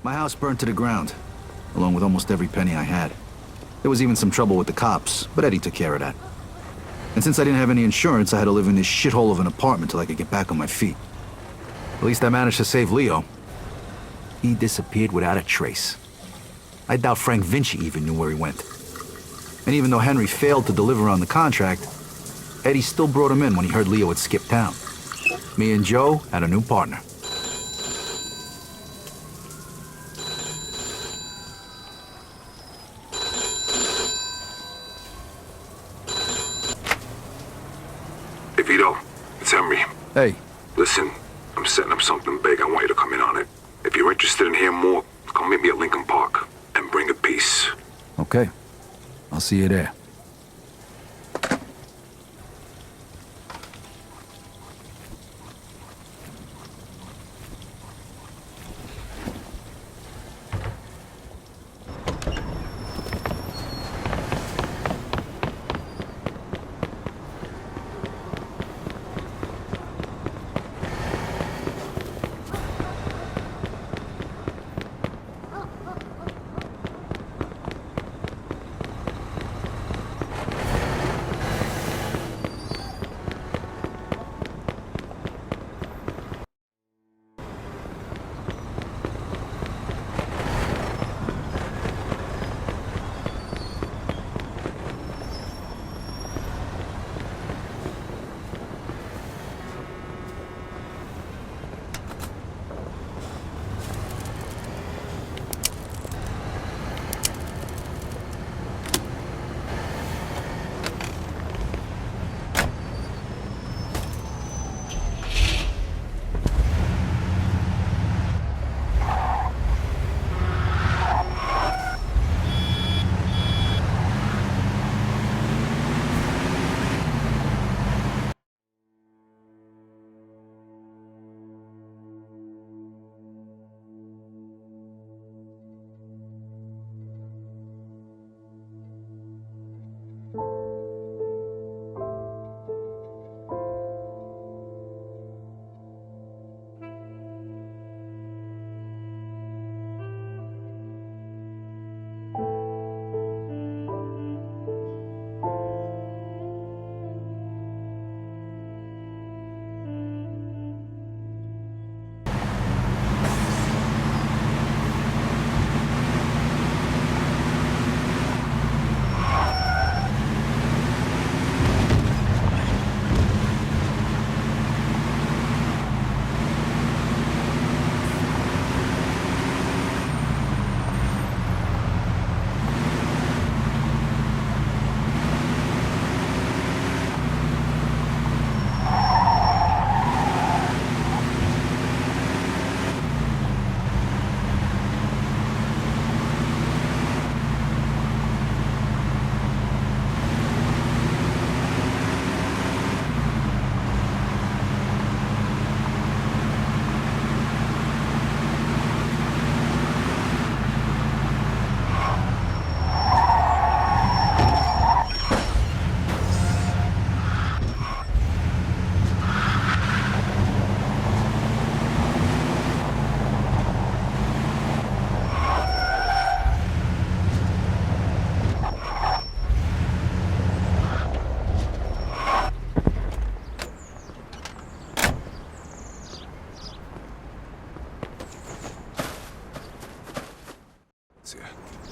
My house burned to the ground, along with almost every penny I had. There was even some trouble with the cops, but Eddie took care of that. And since I didn't have any insurance, I had to live in this shithole of an apartment till I could get back on my feet. At least I managed to save Leo. He disappeared without a trace. I doubt Frank Vinci even knew where he went. And even though Henry failed to deliver on the contract, Eddie still brought him in when he heard Leo had skipped town. Me and Joe had a new partner. Hey, Vito, it's Henry. Hey. Listen, I'm setting up something big. I want you to come in on it. If you're interested in hearing more, come meet me at Lincoln Park and bring a piece. Okay. I'll see you there.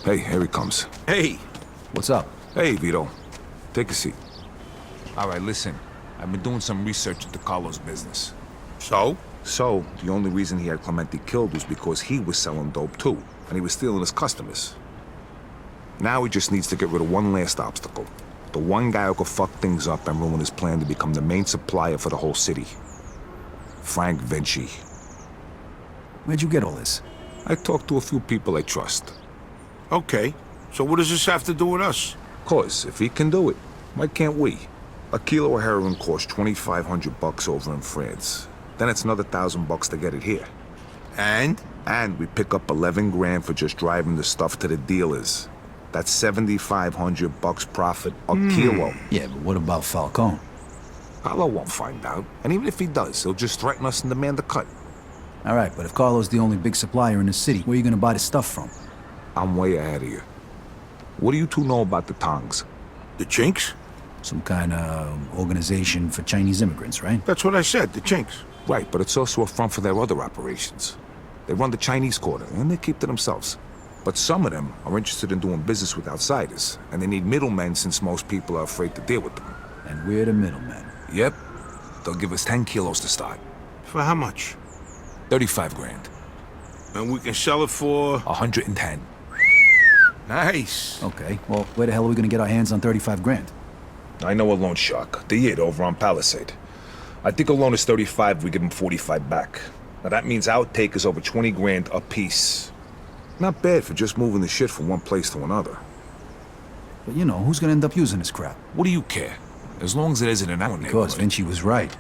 Hey, here he comes. Hey! What's up? Hey, Vito. Take a seat. All right, listen. I've been doing some research into Carlos' business. So? So, the only reason he had Clemente killed was because he was selling dope too, and he was stealing his customers. Now he just needs to get rid of one last obstacle. The one guy who could fuck things up and ruin his plan to become the main supplier for the whole city. Frank Vinci. Where'd you get all this? I talked to a few people I trust. Okay, so what does this have to do with us? 'Cause if he can do it, why can't we? A kilo of heroin costs $2,500 over in France. Then it's another $1,000 to get it here. And? And we pick up 11 grand for just driving the stuff to the dealers. That's $7,500 profit a kilo. Yeah, but what about Falcone? Paolo won't find out. And even if he does, he'll just threaten us and demand a cut. All right, but if Carlo's the only big supplier in the city, where are you gonna buy the stuff from? I'm way ahead of you. What do you two know about the Tongs? The Chinks? Some kind of organization for Chinese immigrants, right? That's what I said, the Chinks. Right, but it's also a front for their other operations. They run the Chinese quarter, and they keep to themselves. But some of them are interested in doing business with outsiders, and they need middlemen since most people are afraid to deal with them. And we're the middlemen. Yep. They'll give us 10 kilos to start. For how much? 35 grand. And we can sell it for... 110. Nice. Okay, well, where the hell are we gonna get our hands on 35 grand? I know a loan shark. The Yid over on Palisade. I think a loan is 35, we give him 45 back. Now that means our take is over 20 grand a piece. Not bad for just moving the shit from one place to another. But you know, who's gonna end up using this crap? What do you care? As long as it isn't in our Because neighborhood. Vinci was right.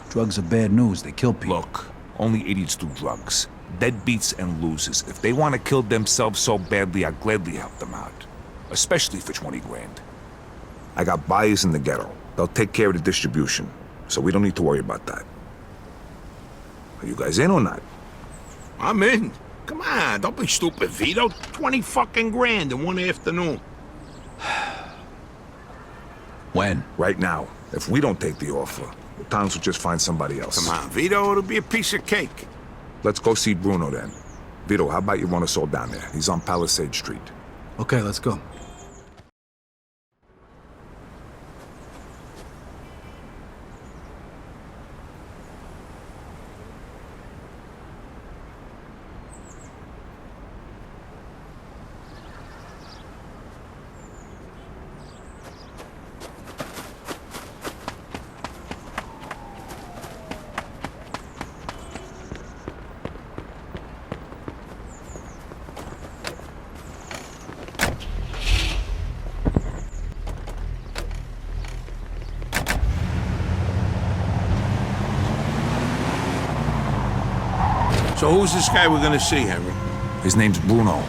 Drugs are bad news, they kill people. Look, only idiots do drugs. Deadbeats and losers. If they want to kill themselves so badly, I'll gladly help them out. Especially for 20 grand. I got buyers in the ghetto. They'll take care of the distribution, so we don't need to worry about that. Are you guys in or not? I'm in. Come on, don't be stupid, Vito. 20 fucking grand in one afternoon. When? Right now. If we don't take the offer, the Tongs will just find somebody else. Come on, Vito, it'll be a piece of cake. Let's go see Bruno then. Vito, how about you run us all down there? He's on Palisade Street. Okay, let's go. So who's this guy we're gonna see, Henry? His name's Bruno.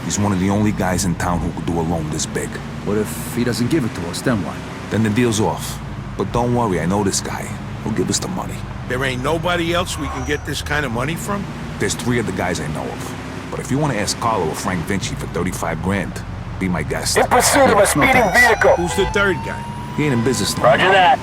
He's one of the only guys in town who could do a loan this big. What if he doesn't give it to us, then what? Then the deal's off. But don't worry, I know this guy. He'll give us the money. There ain't nobody else we can get this kind of money from? There's 3 of the guys I know of. But if you want to ask Carlo or Frank Vinci for 35 grand, be my guest. In pursuit of a speeding vehicle. Who's the third guy? He ain't in business now. Roger that.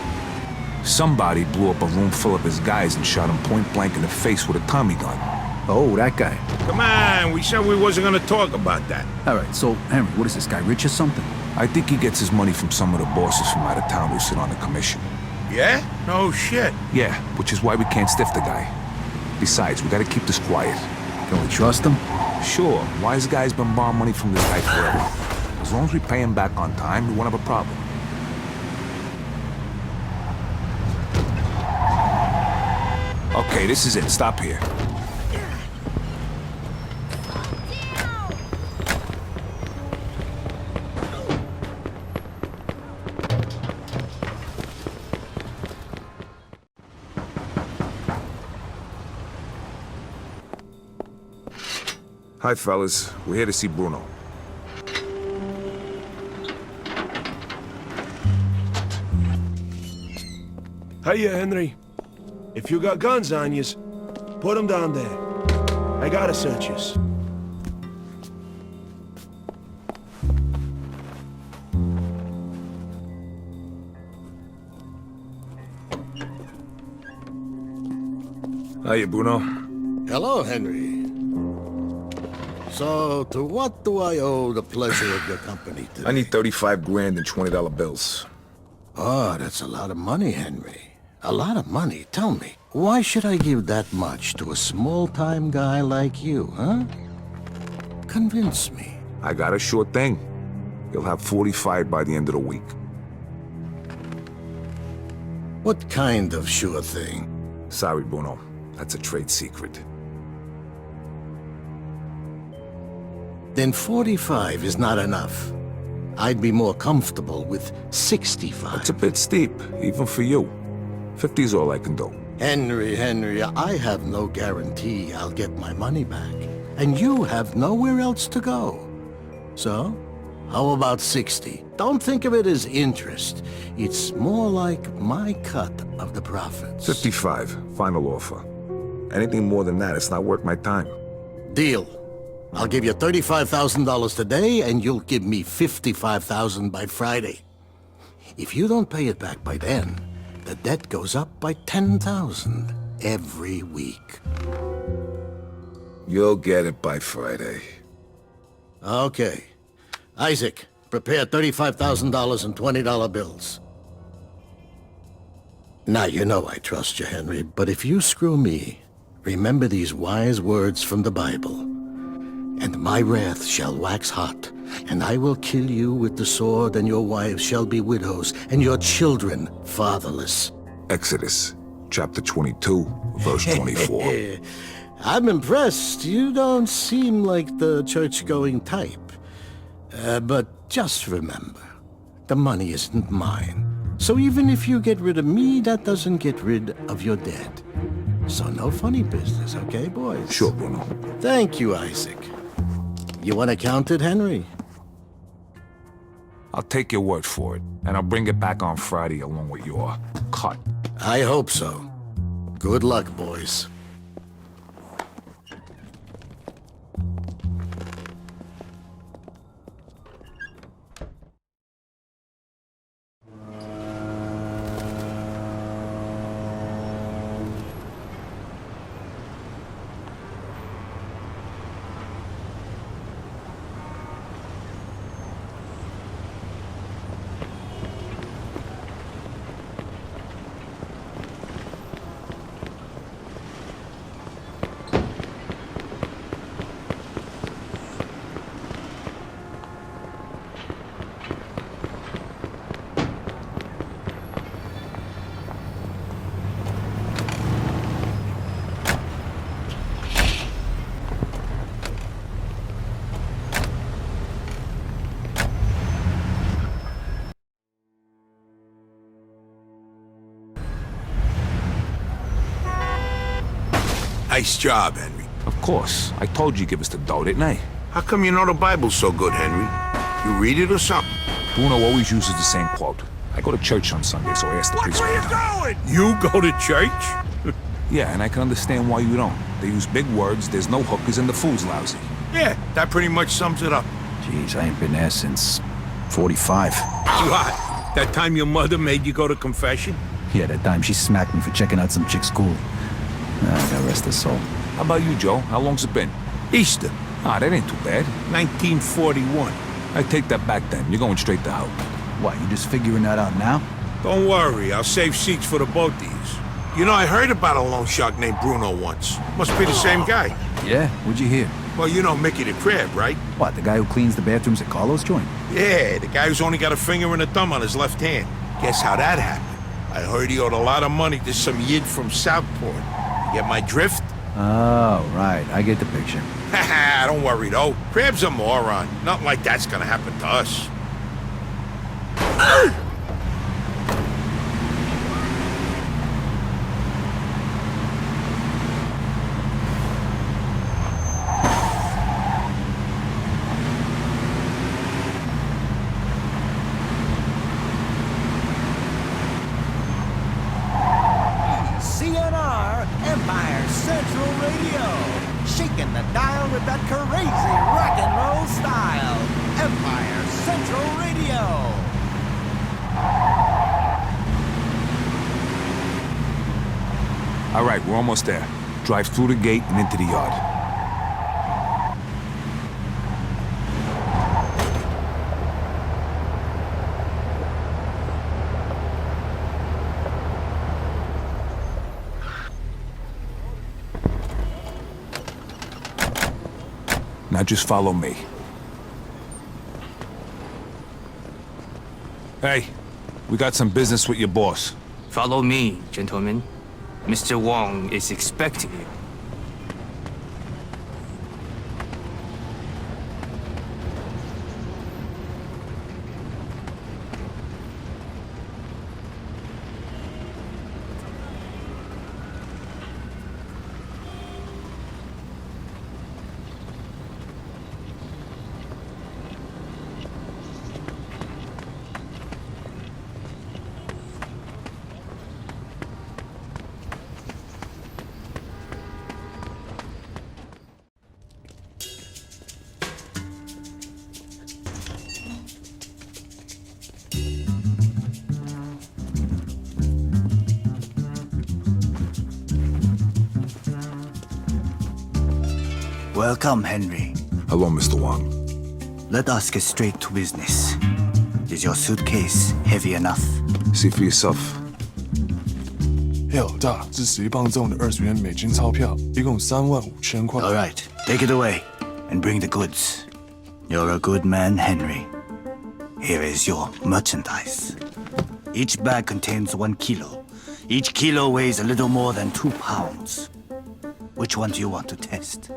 Somebody blew up a room full of his guys and shot him point blank in the face with a Tommy gun. Oh, that guy. Come on, we said we wasn't gonna talk about that. All right, so, Henry, what is this guy, rich or something? I think he gets his money from some of the bosses from out of town who sit on the commission. Yeah? No shit. Yeah, which is why we can't stiff the guy. Besides, we gotta keep this quiet. Can we trust him? Sure, wise guy's been borrowing money from this guy forever. As long as we pay him back on time, we won't have a problem. Okay, this is it. Stop here. Hi, fellas. We're here to see Bruno. Hiya, Henry. If you got guns on yous, put 'em down there. I gotta search yous. Hiya, Bruno. Hello, Henry. So, to what do I owe the pleasure of your company today? I need 35 grand in $20 bills. Oh, that's a lot of money, Henry. A lot of money. Tell me, why should I give that much to a small-time guy like you, huh? Convince me. I got a sure thing. You'll have 45 by the end of the week. What kind of sure thing? Sorry, Bruno. That's a trade secret. Then 45 is not enough. I'd be more comfortable with 65. It's a bit steep, even for you. 50's all I can do. Henry, I have no guarantee I'll get my money back. And you have nowhere else to go. So, how about 60? Don't think of it as interest. It's more like my cut of the profits. 55, final offer. Anything more than that, it's not worth my time. Deal. I'll give you $35,000 today, and you'll give me $55,000 by Friday. If you don't pay it back by then, the debt goes up by $10,000 every week. You'll get it by Friday. Okay. Isaac, prepare $35,000 in $20 bills. Now, you know I trust you, Henry, but if you screw me, remember these wise words from the Bible. And my wrath shall wax hot, and I will kill you with the sword, and your wives shall be widows, and your children fatherless. Exodus, chapter 22, verse 24. I'm impressed. You don't seem like the church-going type. But just remember, the money isn't mine. So even if you get rid of me, that doesn't get rid of your debt. So no funny business, okay, boys? Sure, Bruno. Thank you, Isaac. You want to count it, Henry? I'll take your word for it, and I'll bring it back on Friday along with your cut. I hope so. Good luck, boys. Nice job, Henry. Of course. I told you give us the dough, didn't I? How come you know the Bible so good, Henry? You read it or something? Bruno always uses the same quote. I go to church on Sunday, so I asked the priest. Where you going? You go to church? Yeah, and I can understand why you don't. They use big words, there's no hookers, and the food's lousy. Yeah, that pretty much sums it up. Jeez, I ain't been there since 45. What? That time your mother made you go to confession? Yeah, that time she smacked me for checking out some chick's school. God rest her soul. How about you, Joe? How long's it been? Easter, Ah, that ain't too bad. 1941. I take that back then. You're going straight to hell. What, you just figuring that out now? Don't worry, I'll save seats for the both of these. You know, I heard about a loan shark named Bruno once. Must be the same guy. Yeah? What'd you hear? Well, you know Mickey the Crab, right? What, the guy who cleans the bathrooms at Carlos' joint? Yeah, the guy who's only got a finger and a thumb on his left hand. Guess how that happened? I heard he owed a lot of money to some yid from Southport. You get my drift? Oh, right. I get the picture. Haha, don't worry though. Crab's a moron. Nothing like that's gonna happen to us. CNR Empire Central Radio. Shaking the dial with that crazy rock and roll style. Empire Central Radio. All right, we're almost there. Drive through the gate and into the yard. Now just follow me. Hey, we got some business with your boss. Follow me, gentlemen. Mr. Wong is expecting you. Welcome, Henry. Hello, Mr. Wang. Let us get straight to business. Is your suitcase heavy enough? See for yourself. 嘿，老大，这是一磅重的20元美金钞票，一共35000块。 All right, take it away and bring the goods. You're a good man, Henry. Here is your merchandise. Each bag contains 1 kilo. Each kilo weighs a little more than 2 pounds. Which one do you want to test?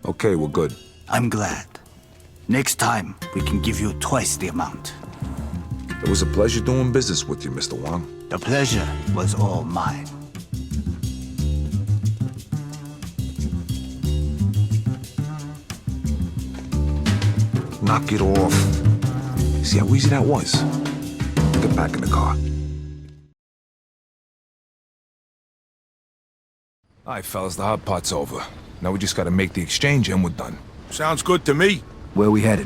Okay, we're good. I'm glad. Next time, we can give you twice the amount. It was a pleasure doing business with you, Mr. Wang. The pleasure was all mine. Knock it off. See how easy that was? Get back in the car. All right, fellas, the hot pot's over. Now we just gotta make the exchange and we're done. Sounds good to me. Where we headed?